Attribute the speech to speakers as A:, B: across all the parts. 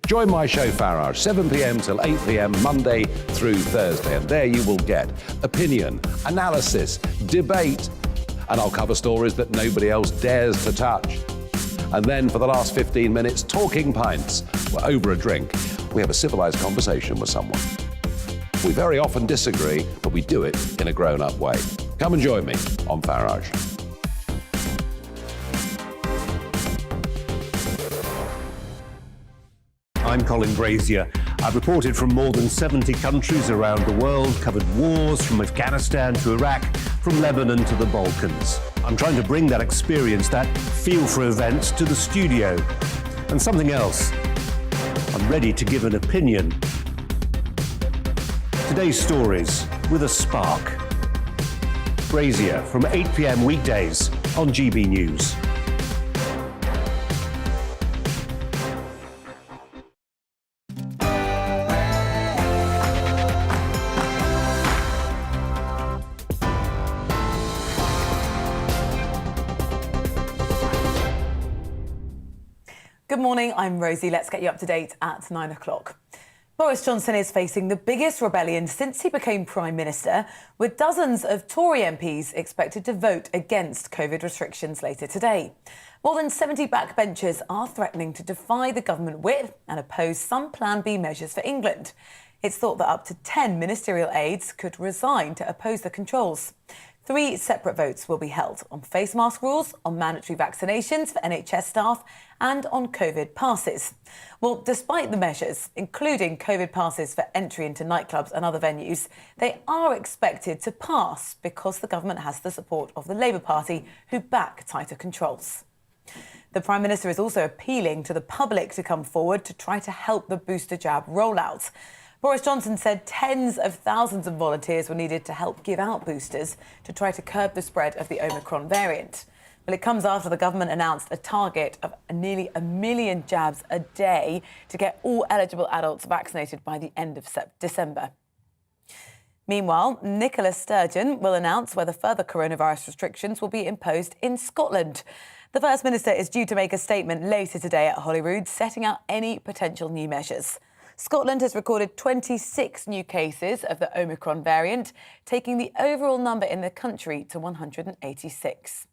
A: Join my show Farage, 7 p.m. till 8 p.m. Monday through Thursday, and there you will get opinion, analysis, debate, and I'll cover stories that nobody else dares to touch. And then for the last 15 minutes, talking pints. We're over a drink. We have a civilised conversation with someone. We very often disagree, but we do it in a grown-up way. Come and join me on Farage.
B: I'm Colin Brazier. I've reported from more than 70 countries around the world, covered wars from Afghanistan to Iraq, from Lebanon to the Balkans. I'm trying to bring that experience, that feel for events, to the studio. And something else. I'm ready to give an opinion. Today's stories with a spark. Brazier from 8 p.m. weekdays on GBNews.
C: Good morning, I'm Rosie. Let's get you up to date at 9 o'clock. Boris Johnson is facing the biggest rebellion since he became Prime Minister, with dozens of Tory MPs expected to vote against COVID restrictions later today. More than 70 backbenchers are threatening to defy the government whip and oppose some Plan B measures for England. It's thought that up to 10 ministerial aides could resign to oppose the controls. 3 separate votes will be held on face mask rules, on mandatory vaccinations for NHS staff and on COVID passes. Well, despite the measures, including COVID passes for entry into nightclubs and other venues, they are expected to pass because the government has the support of the Labour Party, who back tighter controls. The Prime Minister is also appealing to the public to come forward to try to help the booster jab rollout. Boris Johnson said tens of thousands of volunteers were needed to help give out boosters to try to curb the spread of the Omicron variant. Well, it comes after the government announced a target of nearly 1 million jabs a day to get all eligible adults vaccinated by the end of December. Meanwhile, Nicola Sturgeon will announce whether further coronavirus restrictions will be imposed in Scotland. The First Minister is due to make a statement later today at Holyrood, setting out any potential new measures. Scotland has recorded 26 new cases of the Omicron variant, taking the overall number in the country to 186.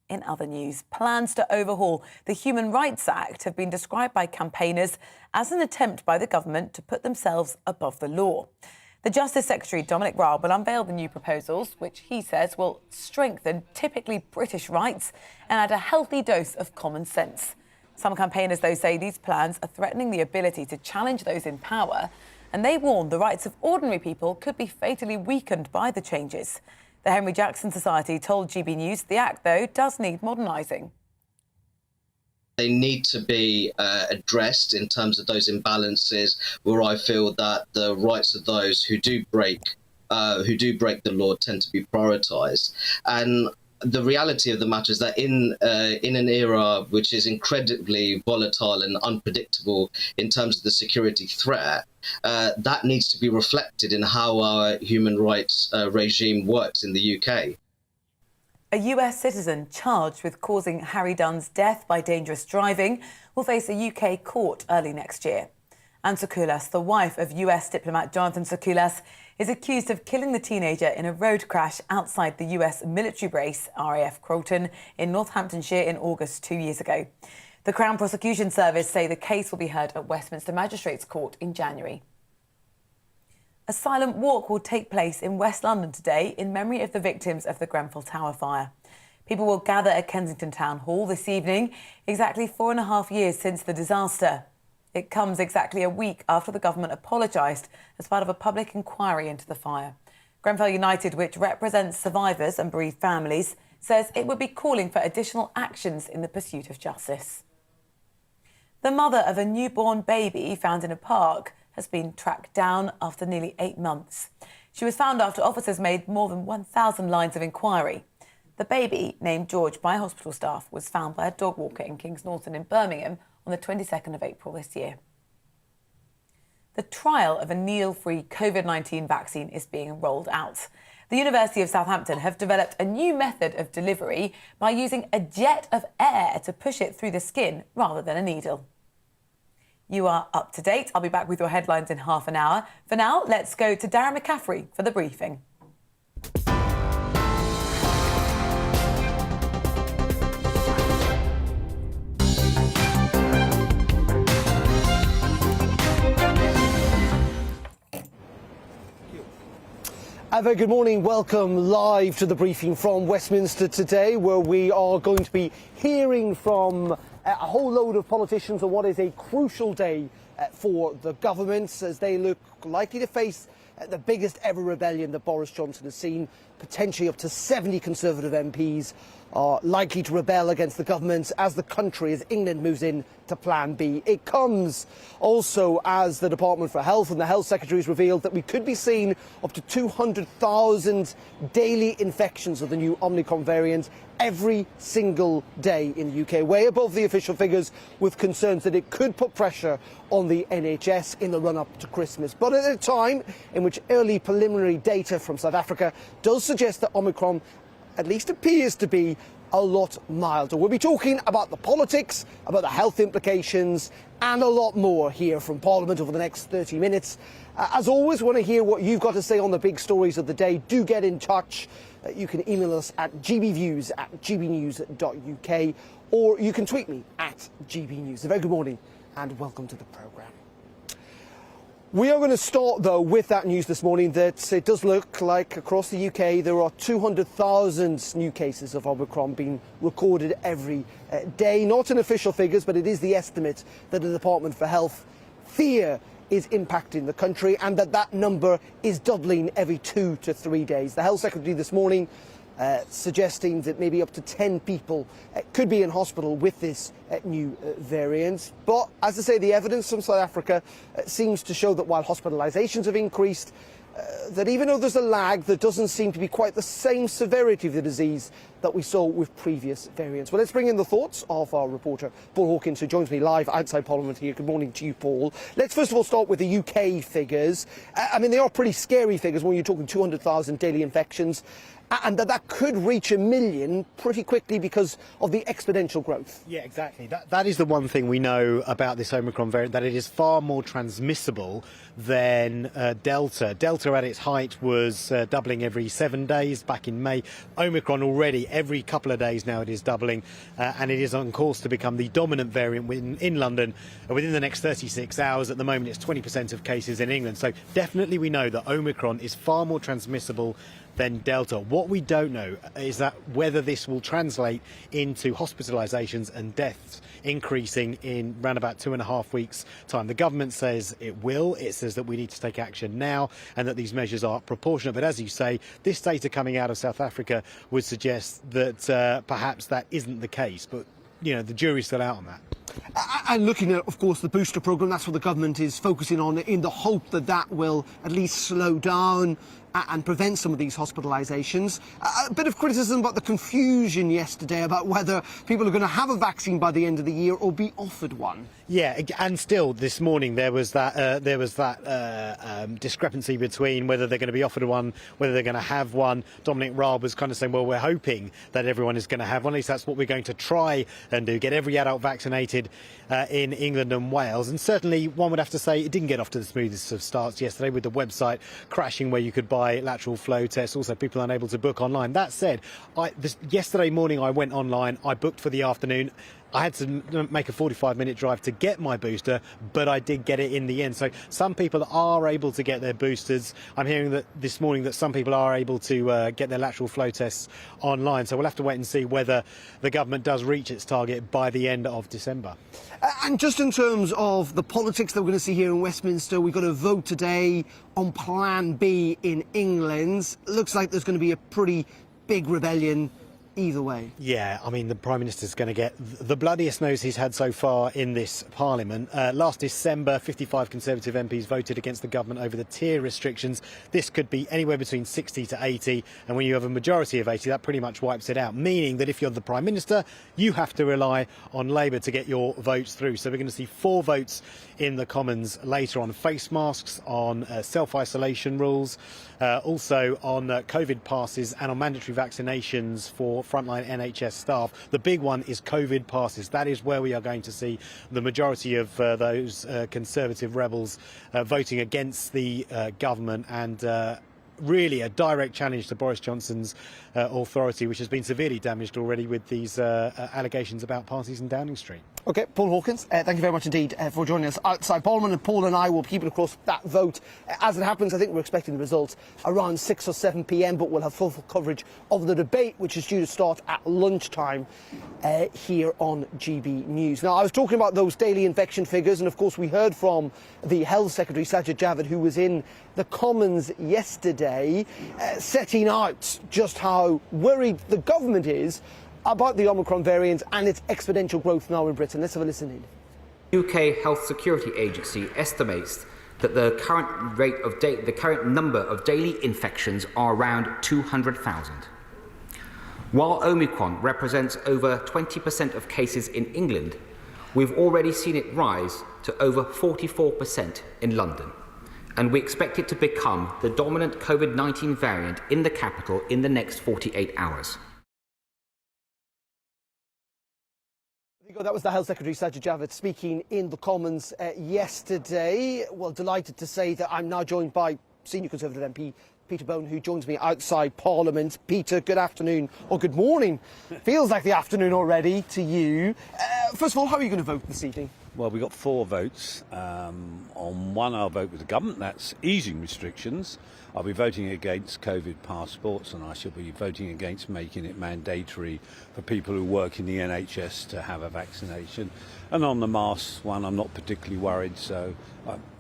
C: In other news, plans to overhaul the Human Rights Act have been described by campaigners as an attempt by the government to put themselves above the law. The Justice Secretary, Dominic Raab, will unveil the new proposals, which he says will strengthen typically British rights and add a healthy dose of common sense. Some campaigners, though, say these plans are threatening the ability to challenge those in power, and they warn the rights of ordinary people could be fatally weakened by the changes. The Henry Jackson Society told GBNews the Act, though, does need modernising.
D: They need to be addressed in terms of those imbalances where I feel that the rights of those who do break the law tend to be prioritised. And the reality of the matter is that in an era which is incredibly volatile and unpredictable in terms of the security threat, that needs to be reflected in how our human rights regime works in the UK.
C: A US citizen charged with causing Harry Dunn's death by dangerous driving will face a UK court early next year. Anne Sokoulas, the wife of US diplomat Jonathan Sokoulas, is accused of killing the teenager in a road crash outside the US military base, RAF Croton, in Northamptonshire in August 2 years ago. The Crown Prosecution Service say the case will be heard at Westminster Magistrates Court in January. A silent walk will take place in West London today in memory of the victims of the Grenfell Tower fire. People will gather at Kensington Town Hall this evening, exactly 4.5 years since the disaster. It comes exactly a week after the government apologised as part of a public inquiry into the fire. Grenfell United, which represents survivors and bereaved families, says it would be calling for additional actions in the pursuit of justice. The mother of a newborn baby found in a park has been tracked down after nearly 8 months. She was found after officers made more than 1,000 lines of inquiry. The baby, named George by hospital staff, was found by a dog walker in Kings Norton in Birmingham on the 22nd of April this year. The trial of a needle-free COVID-19 vaccine is being rolled out. The University of Southampton have developed a new method of delivery by using a jet of air to push it through the skin rather than a needle. You are up to date. I'll be back with your headlines in half an hour. For now, let's go to Darren McCaffrey for the briefing.
E: A very good morning. Welcome live to the briefing from Westminster today, where we are going to be hearing from a whole load of politicians on what is a crucial day for the government, as they look likely to face the biggest ever rebellion that Boris Johnson has seen. Potentially up to 70 Conservative MPs are likely to rebel against the government as the country, as England moves in to Plan B. It comes also as the Department for Health and the Health Secretary has revealed that we could be seeing up to 200,000 daily infections of the new Omicron variant every single day in the UK, way above the official figures, with concerns that it could put pressure on the NHS in the run-up to Christmas. But at a time in which early preliminary data from South Africa does suggest that Omicron at least appears to be a lot milder. We'll be talking about the politics, about the health implications, and a lot more here from Parliament over the next 30 minutes. As always, want to hear what you've got to say on the big stories of the day. Do get in touch. You can email us at gbviews@gbnews.uk, or you can tweet me at gbnews. A very good morning and welcome to the programme. We are going to start, though, with that news this morning that it does look like across the UK there are 200,000 new cases of Omicron being recorded every day. Not in official figures, but it is the estimate that the Department for Health fear is impacting the country, and that number is doubling every 2 to 3 days. The Health Secretary this morning suggesting that maybe up to 10 people could be in hospital with this new variant. But, as I say, the evidence from South Africa seems to show that while hospitalisations have increased, that even though there's a lag, there doesn't seem to be quite the same severity of the disease that we saw with previous variants. Well, let's bring in the thoughts of our reporter, Paul Hawkins, who joins me live outside Parliament here. Good morning to you, Paul. Let's first of all start with the UK figures. I mean, they are pretty scary figures when you're talking 200,000 daily infections, and that could reach 1 million pretty quickly because of the exponential growth.
F: Yeah, exactly. That is the one thing we know about this Omicron variant, that it is far more transmissible than Delta. Delta at its height was doubling every 7 days back in May. Omicron already every couple of days now it is doubling, and it is on course to become the dominant variant in London within the next 36 hours. At the moment it's 20% of cases in England. So definitely we know that Omicron is far more transmissible than Delta. What we don't know is that whether this will translate into hospitalisations and deaths increasing in around about 2.5 weeks' time. The government says it will. It says that we need to take action now and that these measures are proportionate. But as you say, this data coming out of South Africa would suggest that perhaps that isn't the case. But, you know, the jury's still out on that.
E: And looking at, of course, the booster programme, that's what the government is focusing on, in the hope that that will at least slow down and prevent some of these hospitalisations. A bit of criticism about the confusion yesterday about whether people are going to have a vaccine by the end of the year or be offered one.
F: Yeah, and still this morning there was that discrepancy between whether they're going to be offered one, whether they're going to have one. Dominic Raab was kind of saying, well, we're hoping that everyone is going to have one. At least that's what we're going to try and do, get every adult vaccinated in England and Wales. And certainly one would have to say it didn't get off to the smoothest of starts yesterday, with the website crashing where you could buy lateral flow tests, also people unable to book online. That said, yesterday morning I went online, I booked for the afternoon. I had to make a 45-minute drive to get my booster, but I did get it in the end. So some people are able to get their boosters. I'm hearing that this morning that some people are able to get their lateral flow tests online. So we'll have to wait and see whether the government does reach its target by the end of December.
E: And just in terms of the politics that we're going to see here in Westminster, we've got a vote today on Plan B in England. Looks like there's going to be a pretty big rebellion either way.
F: Yeah, I mean, the Prime Minister's going to get the bloodiest nose he's had so far in this Parliament. Last December, 55 Conservative MPs voted against the government over the tier restrictions. This could be anywhere between 60 to 80, and when you have a majority of 80, that pretty much wipes it out, meaning that if you're the Prime Minister, you have to rely on Labour to get your votes through. So we're going to see 4 votes in the Commons later on face masks, on self-isolation rules, also on COVID passes and on mandatory vaccinations for frontline NHS staff. The big one is COVID passes. That is where we are going to see the majority of those Conservative rebels voting against the government, and really a direct challenge to Boris Johnson's authority, which has been severely damaged already with these allegations about parties in Downing Street.
E: OK, Paul Hawkins, thank you very much indeed for joining us outside Parliament. And Paul and I will keep it across that vote. As it happens, I think we're expecting the results around 6 or 7 p.m, but we'll have full coverage of the debate, which is due to start at lunchtime here on GB News. Now, I was talking about those daily infection figures, and of course we heard from the Health Secretary, Sajid Javid, who was in the Commons yesterday, setting out just how worried the government is about the Omicron variant and its exponential growth now in Britain. Let's have a listen in.
G: UK Health Security Agency estimates that the current number of daily infections are around 200,000. While Omicron represents over 20% of cases in England, we've already seen it rise to over 44% in London, and we expect it to become the dominant COVID-19 variant in the capital in the next 48 hours.
E: That was the Health Secretary, Sajid Javid, speaking in the Commons yesterday. Well, delighted to say that I'm now joined by Senior Conservative MP Peter Bone, who joins me outside Parliament. Peter, good afternoon, or good morning. Feels like the afternoon already to you. First of all, how are you going to vote this evening?
H: Well, we got 4 votes. On one, I'll vote with the government. That's easing restrictions. I'll be voting against COVID passports, and I shall be voting against making it mandatory for people who work in the NHS to have a vaccination. And on the masks one, I'm not particularly worried, so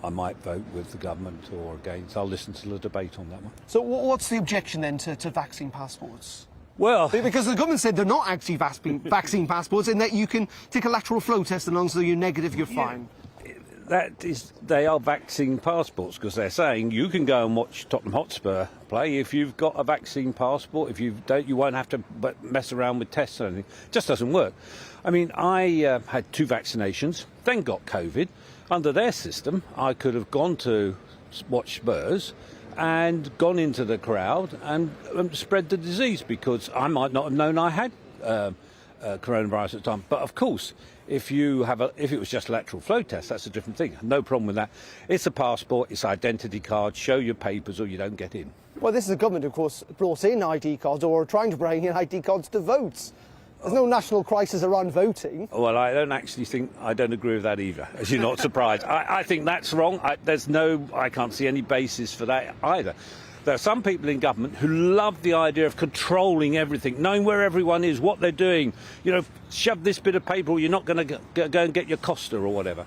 H: I might vote with the government or against. I'll listen to the debate on that one.
E: So what's the objection then to vaccine passports?
H: Well,
E: because the government said they're not actually vaccine passports, in that you can take a lateral flow test, and as long as you're negative, you're fine.
H: They are vaccine passports, because they're saying you can go and watch Tottenham Hotspur play if you've got a vaccine passport. If you don't, you won't have to mess around with tests or anything. It just doesn't work. I mean, I had 2 vaccinations, then got COVID. Under their system, I could have gone to watch Spurs and gone into the crowd and spread the disease, because I might not have known I had coronavirus at the time. But of course, if it was just a lateral flow test, that's a different thing. No problem with that. It's a passport, it's identity card, show your papers or you don't get in.
E: Well, this is a government, of course, brought in ID cards, or are trying to bring in ID cards to vote. There's no national crisis around voting.
H: Well, I don't agree with that either, as you're not surprised. I think that's wrong. I can't see any basis for that either. There are some people in government who love the idea of controlling everything, knowing where everyone is, what they're doing. You know, shove this bit of paper or you're not going to go and get your Costa or whatever.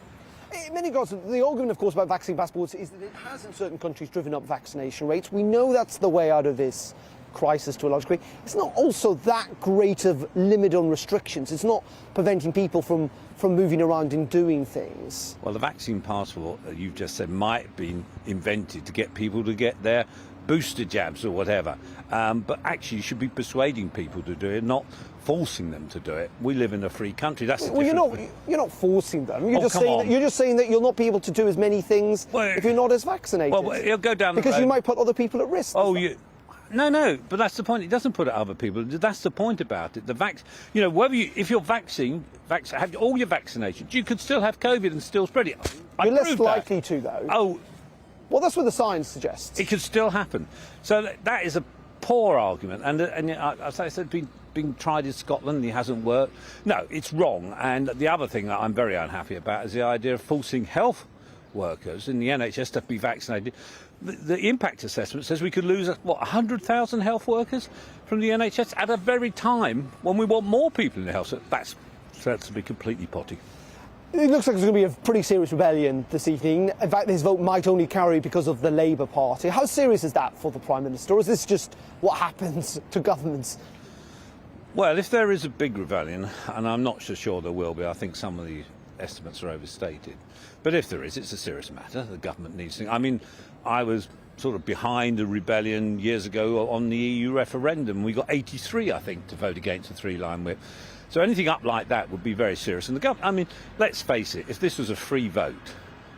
E: In many regards, the argument, of course, about vaccine passports is that it has in certain countries driven up vaccination rates. We know that's the way out of this crisis to a large degree. It's not also that great of limit on restrictions. It's not preventing people from moving around and doing things.
H: Well, the vaccine passport that you've just said might have been invented to get people to get their booster jabs or whatever. But actually you should be persuading people to do it, not forcing them to do it. We live in a free country. That's the difference.
E: You're not forcing them. You're just saying that you'll not be able to do as many things if you're not as vaccinated.
H: Well, you'll go down the road.
E: Because you might put other people at risk.
H: No, but that's the point. It doesn't put other people. That's the point about it. If you're have all your vaccinations, you could still have COVID and still spread it.
E: You're less likely to, though.
H: Oh,
E: well, that's what the science suggests.
H: It could still happen. So that is a poor argument, and as I said, been tried in Scotland and it hasn't worked. No, it's wrong. And the other thing that I'm very unhappy about is the idea of forcing health workers in the NHS to be vaccinated. The impact assessment says we could lose 100,000 health workers from the NHS at a very time when we want more people in the health. So that's to be completely potty.
E: It looks like there's going to be a pretty serious rebellion this evening. In fact, this vote might only carry because of the Labour Party. How serious is that for the Prime Minister, or is this just what happens to governments?
H: Well, if there is a big rebellion, and I'm not so sure there will be, I think some of the estimates are overstated. But if there is, it's a serious matter. The government needs to. I mean, I was sort of behind a rebellion years ago on the EU referendum. We got 83, I think, to vote against the 3-line whip. So anything up like that would be very serious. And the government, I mean, let's face it, if this was a free vote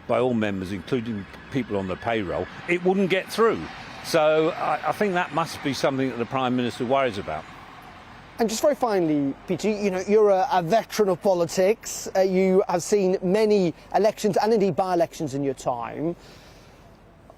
H: by all members, including people on the payroll, it wouldn't get through. So I think that must be something that the Prime Minister worries about.
E: And just very finally, Peter, you know, you're a veteran of politics. You have seen many elections and indeed by-elections in your time.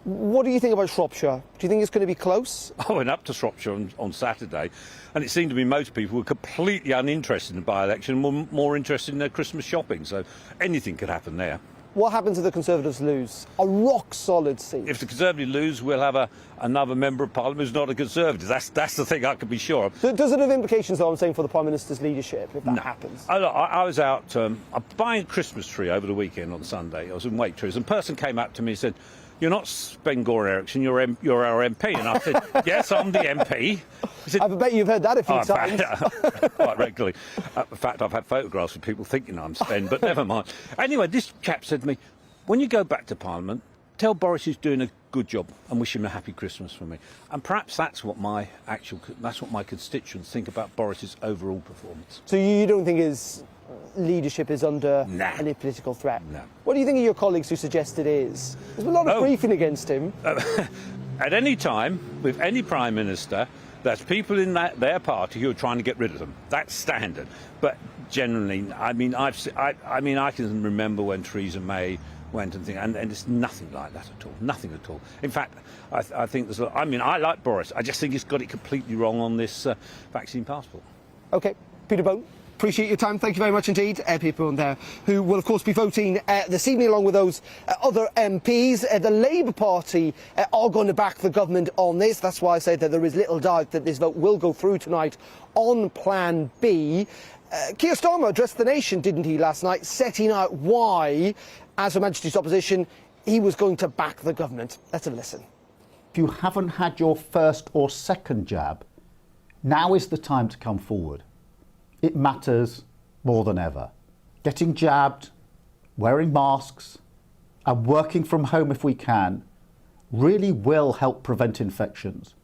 E: What do you think about Shropshire? Do you think it's going to be close?
H: I went up to Shropshire on Saturday, and it seemed to me most people were completely uninterested in the by-election, more interested in their Christmas shopping, so anything could happen there.
E: What happens if the Conservatives lose? A rock-solid seat.
H: If the Conservatives lose, we'll have another Member of Parliament who's not a Conservative. That's the thing I can be sure of.
E: Does it have implications, though, I'm saying, for the Prime Minister's leadership, if that happens?
H: I was out buying a Christmas tree over the weekend on Sunday. I was in Waitrose, and a person came up to me and said, "You're not Ben-Gore Eriksson, you're our MP." And I said, "Yes, I'm the MP." He said,
E: I bet you've heard that a few times.
H: Quite regularly. In fact, I've had photographs of people thinking I'm Ben, but never mind. Anyway, this chap said to me, "When you go back to Parliament, tell Boris he's doing a good job and wish him a happy Christmas from me." And perhaps that's what my constituents think about Boris's overall performance.
E: So you don't think his leadership is under any political threat?
H: No.
E: What do you think of your colleagues who suggest it is? There's been a lot of briefing against him.
H: At any time, with any Prime Minister, there's people in their party who are trying to get rid of them. That's standard. But generally, I can remember when Theresa May went and things, and it's nothing like that at all. Nothing at all. In fact, I think there's. I like Boris. I just think he's got it completely wrong on this vaccine passport.
E: OK, Peter Bone. Appreciate your time. Thank you very much indeed. People on there who will, of course, be voting this evening along with those other MPs. The Labour Party are going to back the government on this. That's why I say that there is little doubt that this vote will go through tonight on Plan B. Keir Starmer addressed the nation, didn't he, last night, setting out why, as Her Majesty's opposition, he was going to back the government. Let's have a listen.
I: If you haven't had your first or second jab, now is the time to come forward. It matters more than ever. Getting jabbed, wearing masks, and working from home if we can really will help prevent infections.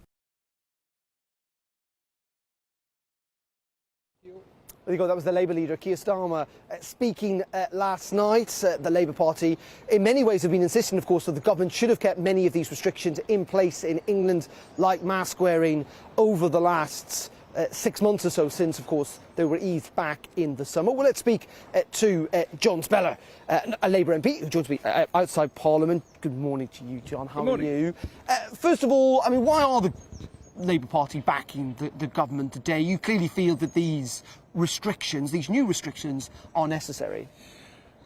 E: There you go, that was the Labour leader, Keir Starmer, speaking last night. The Labour Party, in many ways, have been insisting, of course, that the government should have kept many of these restrictions in place in England, like mask wearing, over the last 6 months or so since, of course, they were eased back in the summer. Well, let's speak to John Speller, a Labour MP who joins me outside Parliament. Good morning to you, John. How are you? First of all, why are the Labour Party backing the government today? You clearly feel that these restrictions, these new restrictions, are necessary.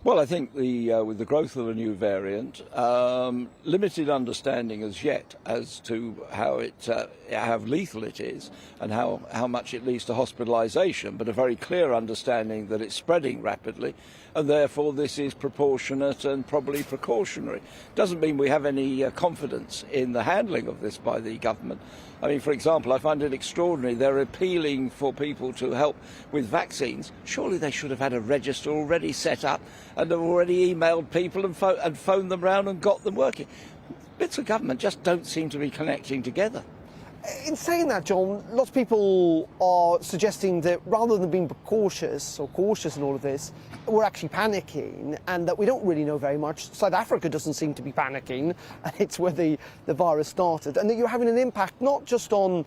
J: Well, I think with the growth of a new variant, limited understanding as yet as to how lethal it is and how much it leads to hospitalisation, but a very clear understanding that it's spreading rapidly, and therefore this is proportionate and probably precautionary. Doesn't mean we have any confidence in the handling of this by the government. For example, I find it extraordinary. They're appealing for people to help with vaccines. Surely they should have had a register already set up and have already emailed people and phoned them round and got them working. Bits of government just don't seem to be connecting together.
E: In saying that, John, lots of people are suggesting that rather than being cautious in all of this, we're actually panicking, and that we don't really know very much. South Africa doesn't seem to be panicking, and it's where the virus started, and that you're having an impact not just on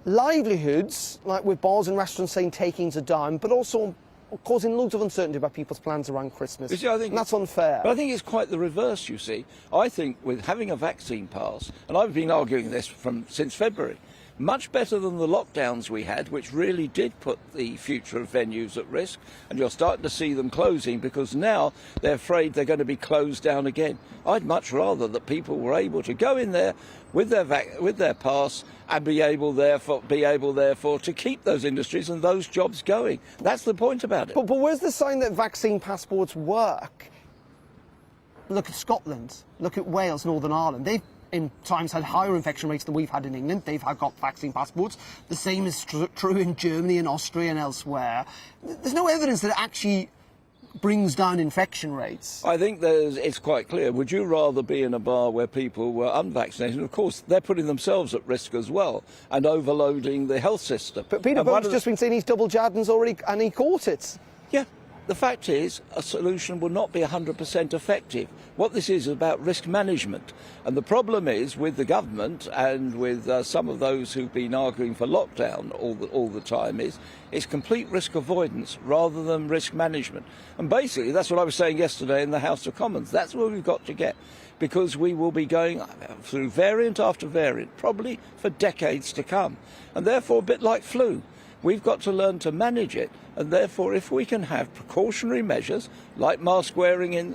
E: livelihoods, like with bars and restaurants saying takings are down, but also causing loads of uncertainty about people's plans around Christmas.
J: You see, I think,
E: and that's unfair.
J: But I think it's quite the reverse, you see. I think with having a vaccine pass, and I've been arguing this since February, much better than the lockdowns we had, which really did put the future of venues at risk, and you're starting to see them closing because now they're afraid they're going to be closed down again. I'd much rather that people were able to go in there with their pass and be able therefore to keep those industries and those jobs going. That's the point about it.
E: But where's the sign that vaccine passports work? Look at Scotland, look at Wales, Northern Ireland. They've in times had higher infection rates than we've had in England. They've got vaccine passports. The same is true in Germany and Austria and elsewhere. There's no evidence that it actually brings down infection rates.
J: I think it's quite clear. Would you rather be in a bar where people were unvaccinated? And of course, they're putting themselves at risk as well and overloading the health system.
E: But Peter Bone's just been saying he's double jabbed and he caught it.
J: Yeah. the fact is, a solution will not be 100% effective. What this is about risk management. And the problem is with the government and with some of those who've been arguing for lockdown all the time is it's complete risk avoidance rather than risk management. And basically, that's what I was saying yesterday in the House of Commons. That's where we've got to get, because we will be going through variant after variant, probably for decades to come. And therefore, a bit like flu. We've got to learn to manage it, and therefore if we can have precautionary measures like mask wearing in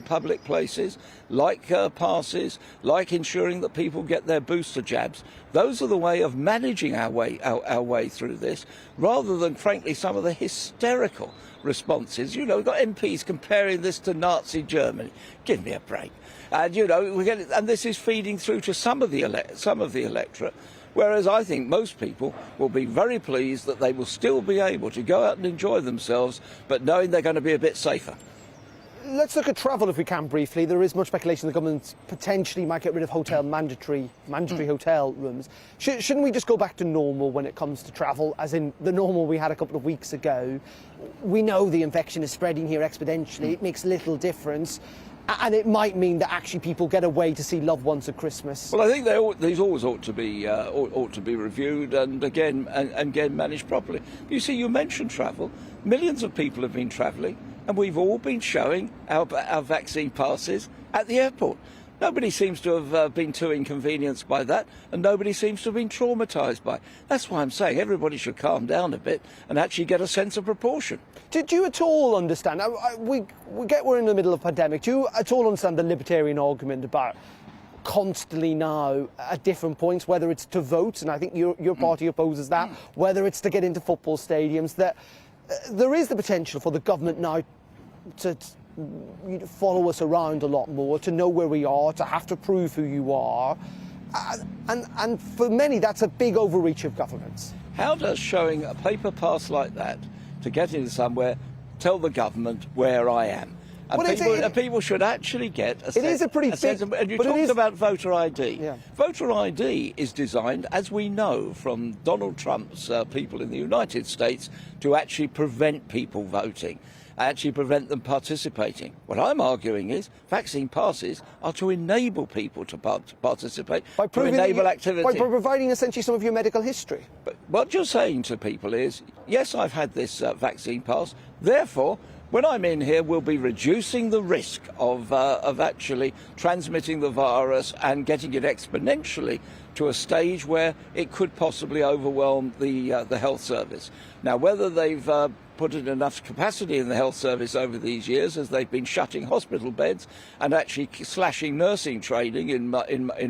J: public places, like passes, like ensuring that people get their booster jabs, those are the way of managing our way through this, rather than, frankly, some of the hysterical responses. You know, we've got MPs comparing this to Nazi Germany. Give me a break. And, you know, and this is feeding through to some of the electorate. Whereas I think most people will be very pleased that they will still be able to go out and enjoy themselves, but knowing they're going to be a bit safer.
E: Let's look at travel if we can briefly. There is much speculation the government potentially might get rid of mandatory hotel rooms. Shouldn't we just go back to normal when it comes to travel, as in the normal we had a couple of weeks ago? We know the infection is spreading here exponentially. It makes little difference. And it might mean that actually people get away to see loved ones at Christmas.
J: Well, I think these always ought to be reviewed and again managed properly. You see, you mentioned travel. Millions of people have been travelling, and we've all been showing our vaccine passes at the airport. Nobody seems to have been too inconvenienced by that, and nobody seems to have been traumatised by it. That's why I'm saying everybody should calm down a bit and actually get a sense of proportion.
E: Did you at all understand, we get we're in the middle of a pandemic, do you at all understand the libertarian argument about constantly now at different points, whether it's to vote, and I think your party opposes that, whether it's to get into football stadiums, that there is the potential for the government now to follow us around a lot more, to know where we are, to have to prove who you are, and for many that's a big overreach of governments.
J: How does showing a paper pass like that to get into somewhere tell the government where I am? And people should actually get a sense. It is a pretty big. And you talked about voter ID. Yeah. Voter ID is designed, as we know from Donald Trump's people in the United States, to actually prevent people voting, actually prevent them participating. What I'm arguing is vaccine passes are to enable people to participate, to enable activity.
E: By providing essentially some of your medical history.
J: But what you're saying to people is, yes, I've had this vaccine pass, therefore, when I'm in here, we'll be reducing the risk of actually transmitting the virus and getting it exponentially to a stage where it could possibly overwhelm the health service. Now, whether they've put in enough capacity in the health service over these years, as they've been shutting hospital beds and actually slashing nursing training in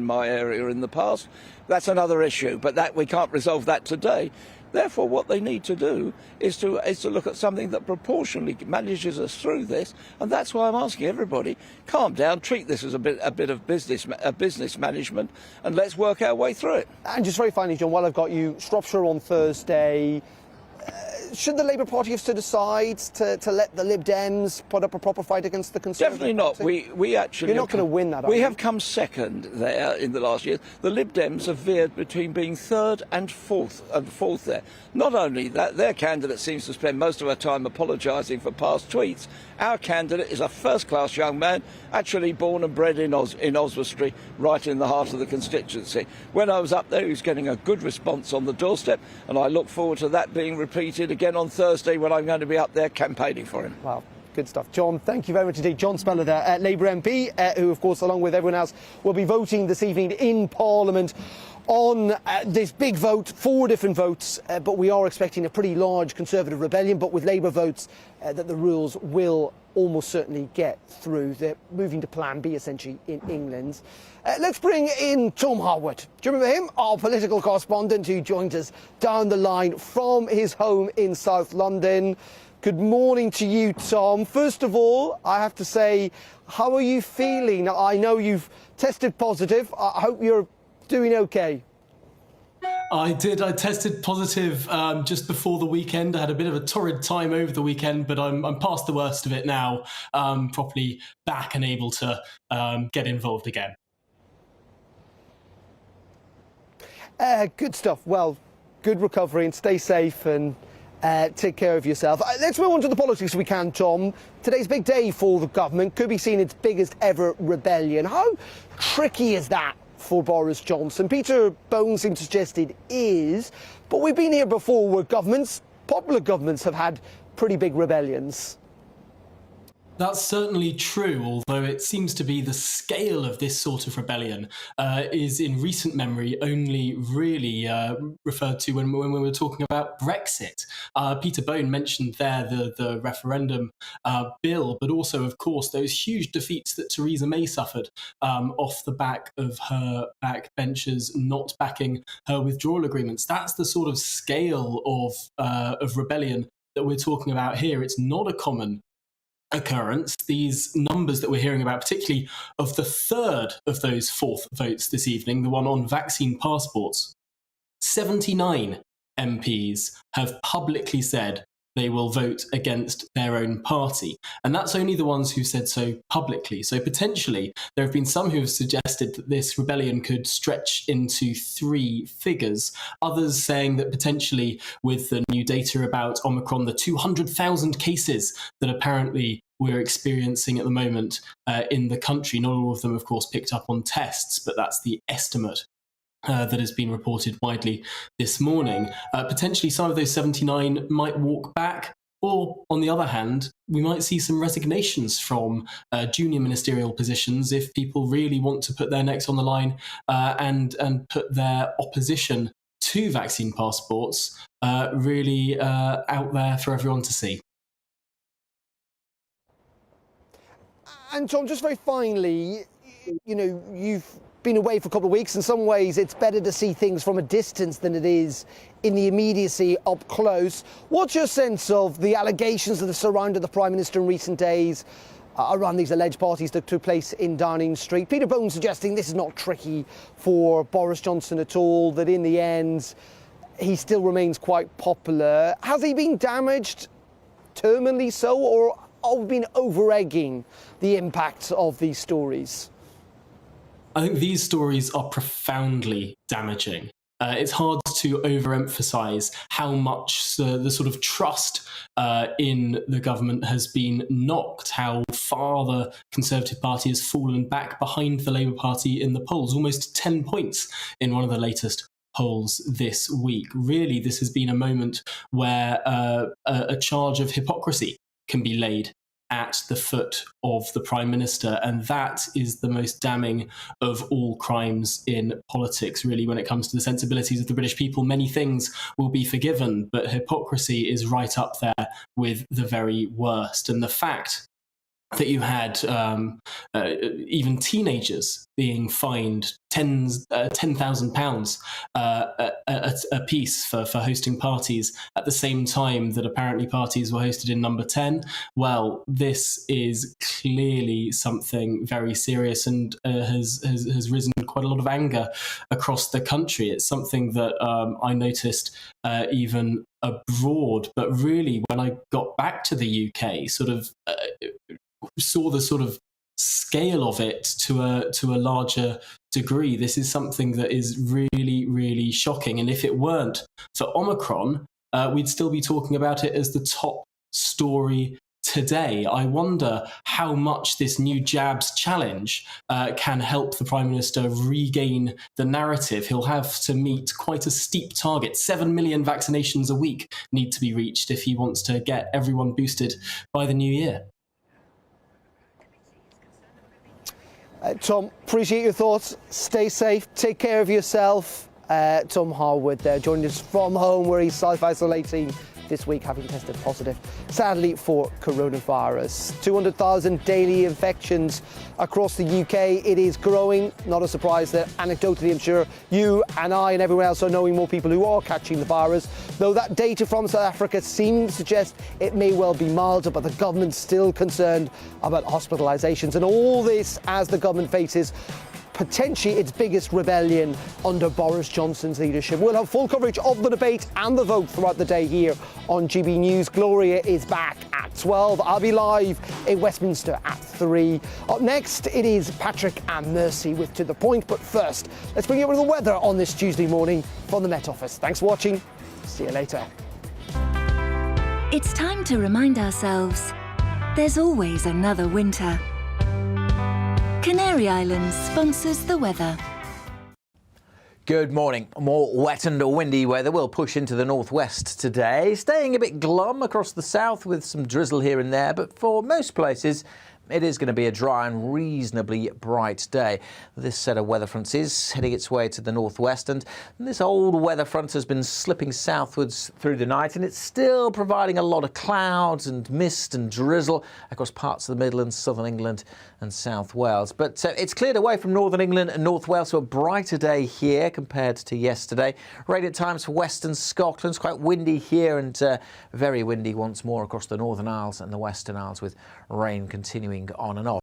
J: my area in the past, that's another issue. But that we can't resolve that today. Therefore, what they need to do is to look at something that proportionally manages us through this, and that's why I'm asking everybody: calm down, treat this as a bit of business management, and let's work our way through it.
E: And just very finally, John, while I've got you, Shropshire on Thursday. Should the Labour Party have stood aside to let the Lib Dems put up a proper fight against the Conservative
J: Definitely not.
E: Party?
J: We actually...
E: You're not going to win that, are
J: We
E: you?
J: have come second there in the last years. The Lib Dems have veered between being third and fourth there. Not only that, their candidate seems to spend most of her time apologising for past tweets. Our candidate is a first-class young man, actually born and bred in Oswestry, right in the heart of the constituency. When I was up there, he was getting a good response on the doorstep, and I look forward to that being repeated again on Thursday when I'm going to be up there campaigning for him.
E: Wow. Good stuff. John, thank you very much indeed. John Speller there, Labour MP, who, of course, along with everyone else, will be voting this evening in Parliament on this big vote, 4 different votes, but we are expecting a pretty large Conservative rebellion, but with Labour votes that the rules will almost certainly get through. They're moving to Plan B, essentially, in England. Let's bring in Tom Harwood. Do you remember him? Our political correspondent who joined us down the line from his home in South London. Good morning to you, Tom. First of all, I have to say, how are you feeling? I know you've tested positive. I hope you're doing okay.
K: I did. I tested positive just before the weekend. I had a bit of a torrid time over the weekend, but I'm past the worst of it now. Properly back and able to get involved again.
E: Good stuff. Well, good recovery and stay safe and Take care of yourself. Let's move on to the politics if we can, Tom. Today's a big day for the government. Could be seen its biggest ever rebellion. How tricky is that for Boris Johnson? Peter Bone seems to suggest it is, but we've been here before where governments, popular governments, have had pretty big rebellions.
K: That's certainly true, although it seems to be the scale of this sort of rebellion is in recent memory only really referred to when we were talking about Brexit. Peter Bone mentioned there the referendum bill, but also, of course, those huge defeats that Theresa May suffered off the back of her backbenchers not backing her withdrawal agreements. That's the sort of scale of rebellion that we're talking about here. It's not a common occurrence. These numbers that we're hearing about, particularly of the third of those fourth votes this evening, the one on vaccine passports, 79 MPs have publicly said they will vote against their own party. And that's only the ones who said so publicly. So potentially there have been some who have suggested that this rebellion could stretch into 3 figures. Others saying that potentially with the new data about Omicron, the 200,000 cases that apparently we're experiencing at the moment in the country, not all of them, of course, picked up on tests, but that's the estimate that has been reported widely this morning. Potentially some of those 79 might walk back, or on the other hand, we might see some resignations from junior ministerial positions if people really want to put their necks on the line and put their opposition to vaccine passports really out there for everyone to see.
E: And Tom, just very finally, you know, you've been away for a couple of weeks. In some ways, it's better to see things from a distance than it is in the immediacy up close. What's your sense of the allegations that have surrounded the Prime Minister in recent days around these alleged parties that took place in Downing Street? Peter Bone suggesting this is not tricky for Boris Johnson at all, that in the end, he still remains quite popular. Has he been damaged terminally so, or have we been over-egging the impact of these stories?
K: I think these stories are profoundly damaging. It's hard to overemphasize how much the sort of trust in the government has been knocked, how far the Conservative Party has fallen back behind the Labour Party in the polls, almost 10 points in one of the latest polls this week. Really, this has been a moment where a charge of hypocrisy can be laid at the foot of the Prime Minister, and that is the most damning of all crimes in politics, really, when it comes to the sensibilities of the British people. Many things will be forgiven, but hypocrisy is right up there with the very worst. And the fact that you had even teenagers being fined £10,000 a piece for hosting parties at the same time that apparently parties were hosted in number 10. Well, this is clearly something very serious and has risen quite a lot of anger across the country. It's something that I noticed even abroad, but really when I got back to the UK, sort of saw the sort of scale of it to a larger degree. This is something that is really, really shocking. And if it weren't for Omicron, we'd still be talking about it as the top story today. I wonder how much this new jabs challenge can help the Prime Minister regain the narrative. He'll have to meet quite a steep target. 7 million vaccinations a week need to be reached if he wants to get everyone boosted by the new year.
E: Tom, appreciate your thoughts. Stay safe. Take care of yourself. Tom Harwood there, joining us from home where he's self-isolating this week, having tested positive, sadly, for coronavirus. 200,000 daily infections across the UK. It is growing. Not a surprise that anecdotally, I'm sure you and I and everyone else are knowing more people who are catching the virus, though that data from South Africa seems to suggest it may well be milder, but the government's still concerned about hospitalisations. And all this as the government faces potentially its biggest rebellion under Boris Johnson's leadership. We'll have full coverage of the debate and the vote throughout the day here on GB News. Gloria is back at 12. I'll be live in Westminster at 3. Up next, it is Patrick and Mercy with To The Point. But first, let's bring you over the weather on this Tuesday morning from the Met Office. Thanks for watching. See you later.
L: It's time to remind ourselves there's always another winter. Canary Islands sponsors the weather.
M: Good morning. More wet and windy weather will push into the northwest today, staying a bit glum across the south with some drizzle here and there, but for most places it is going to be a dry and reasonably bright day. This set of weather fronts is heading its way to the northwest, and this old weather front has been slipping southwards through the night, and it's still providing a lot of clouds and mist and drizzle across parts of the Midlands, southern England and South Wales. But it's cleared away from northern England and North Wales, so a brighter day here compared to yesterday. Rain at times for western Scotland. It's quite windy here and very windy once more across the Northern Isles and the Western Isles, with rain continuing on and off.